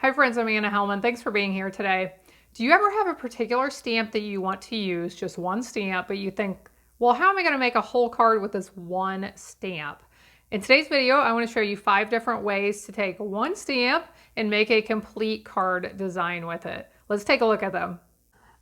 Hi friends, I'm Anna Helman. Thanks for being here today. Do you ever have a particular stamp that you want to use, just one stamp, but you think, well, how am I going to make a whole card with this one stamp? In today's video, I want to show you 5 different ways to take one stamp and make a complete card design with it. Let's take a look at them.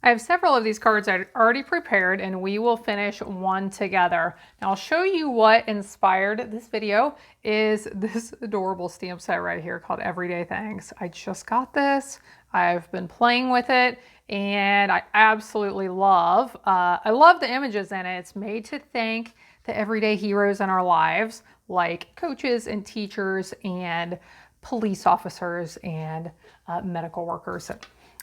I have several of these cards I already prepared and we will finish one together. Now I'll show you what inspired this video is this adorable stamp set right here called Everyday Things. I just got this. I've been playing with it and I absolutely love, I love the images in it. It's made to thank the everyday heroes in our lives like coaches and teachers and police officers and medical workers,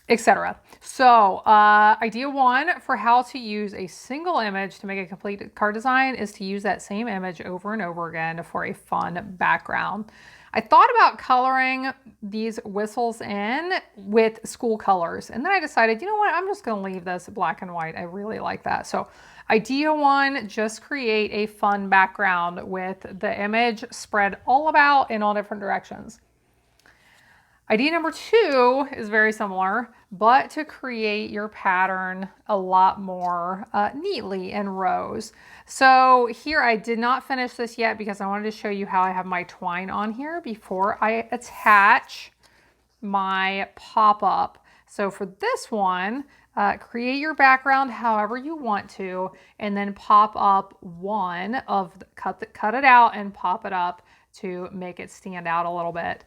etc. So idea 1 for how to use a single image to make a complete card design is to use that same image over and over again for a fun background. I thought about coloring these whistles in with school colors, and then I decided, you know what, I'm just going to leave this black and white. I really like that. So idea 1, just create a fun background with the image spread all about in all different directions. Idea number 2 is very similar, but to create your pattern a lot more neatly in rows. So here I did not finish this yet because I wanted to show you how I have my twine on here before I attach my pop-up. So for this one, create your background however you want to, and then pop up one of, cut it out and pop it up to make it stand out a little bit.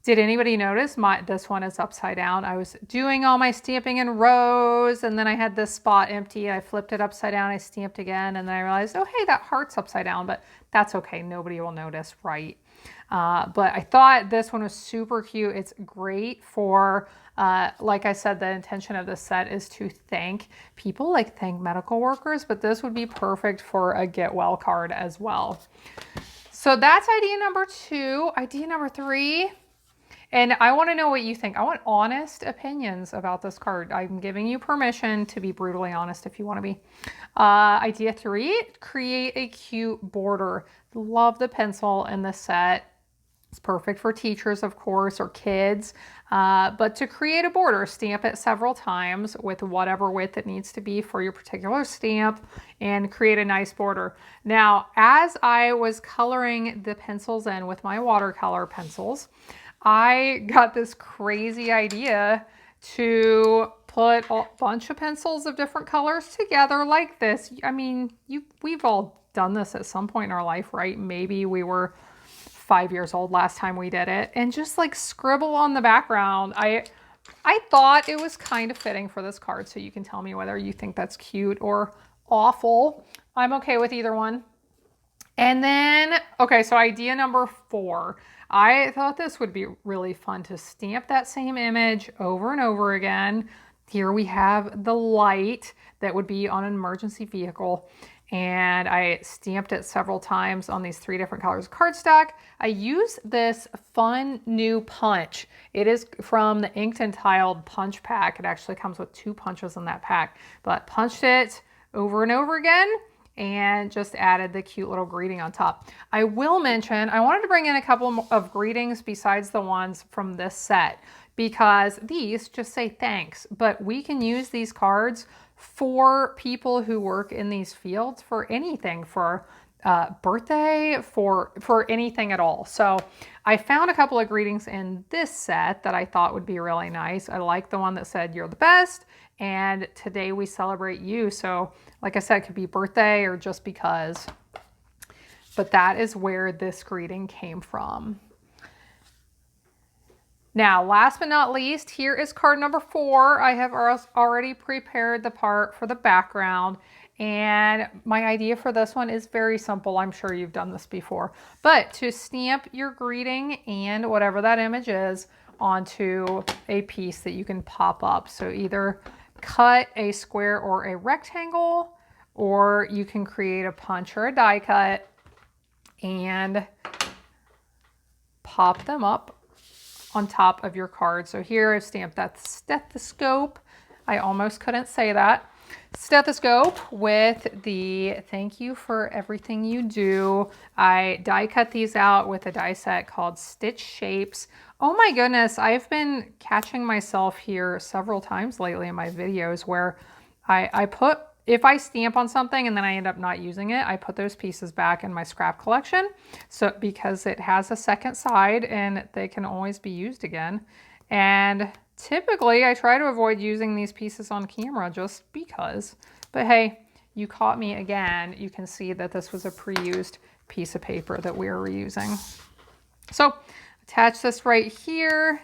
Did anybody notice this one is upside down? I was doing all my stamping in rows and then I had this spot empty. I flipped it upside down, I stamped again, and then I realized, oh, hey, that heart's upside down, but that's okay. Nobody will notice, right? But I thought this one was super cute. It's great for, like I said, the intention of this set is to thank people, like thank medical workers, but this would be perfect for a get well card as well. So that's idea number 2. Idea number 3. And I want to know what you think. I want honest opinions about this card. I'm giving you permission to be brutally honest if you want to be. Idea 3, create a cute border. Love the pencil in the set. It's perfect for teachers, of course, or kids. But to create a border, stamp it several times with whatever width it needs to be for your particular stamp and create a nice border. Now, as I was coloring the pencils in with my watercolor pencils, I got this crazy idea to put a bunch of pencils of different colors together like this. I mean, we've all done this at some point in our life, right? Maybe we were 5 years old last time we did it, and just like scribble on the background. I thought it was kind of fitting for this card, so you can tell me whether you think that's cute or awful. I'm okay with either one. And then, okay, so idea number 4. I thought this would be really fun to stamp that same image over and over again. Here we have the light that would be on an emergency vehicle. And I stamped it several times on these 3 different colors of cardstock. I use this fun new punch. It is from the Inked and Tiled punch pack. It actually comes with 2 punches in that pack. But punched it over and over again and just added the cute little greeting on top. I will mention, I wanted to bring in a couple of greetings besides the ones from this set because these just say thanks, but we can use these cards for people who work in these fields for anything, for birthday, for anything at all. So I found a couple of greetings in this set that I thought would be really nice. I like the one that said, "You're the best," and "Today we celebrate you." So like I said, it could be birthday or just because, but that is where this greeting came from. Now, last but not least, here is card number 4. I have already prepared the part for the background, and my idea for this one is very simple. I'm sure you've done this before, but to stamp your greeting and whatever that image is onto a piece that you can pop up. So either cut a square or a rectangle, or you can create a punch or a die cut and pop them up on top of your card. So here I've stamped that stethoscope. I almost couldn't say that. stethoscope with the thank you for everything you do. I die cut these out with a die set called Stitch Shapes. Oh my goodness, I've been catching myself here several times lately in my videos where I put, if I stamp on something and then I end up not using it, I put those pieces back in my scrap collection. So because it has a second side and they can always be used again. And typically I try to avoid using these pieces on camera just because, but hey, you caught me again. You can see that this was a pre-used piece of paper that we were reusing. So attach this right here.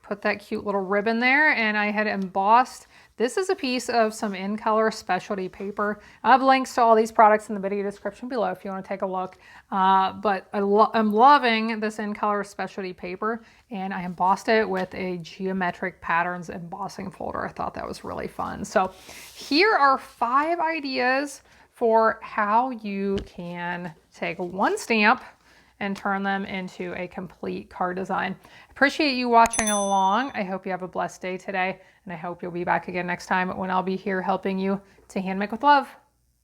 Put that cute little ribbon there, and I had embossed. This is a piece of some In Color specialty paper. I have links to all these products in the video description below if you want to take a look. But I'm loving this In Color specialty paper, and I embossed it with a geometric patterns embossing folder. I thought that was really fun. So here are 5 ideas for how you can take one stamp and turn them into a complete card design. Appreciate you watching along. I hope you have a blessed day today, and I hope you'll be back again next time when I'll be here helping you to hand make with love.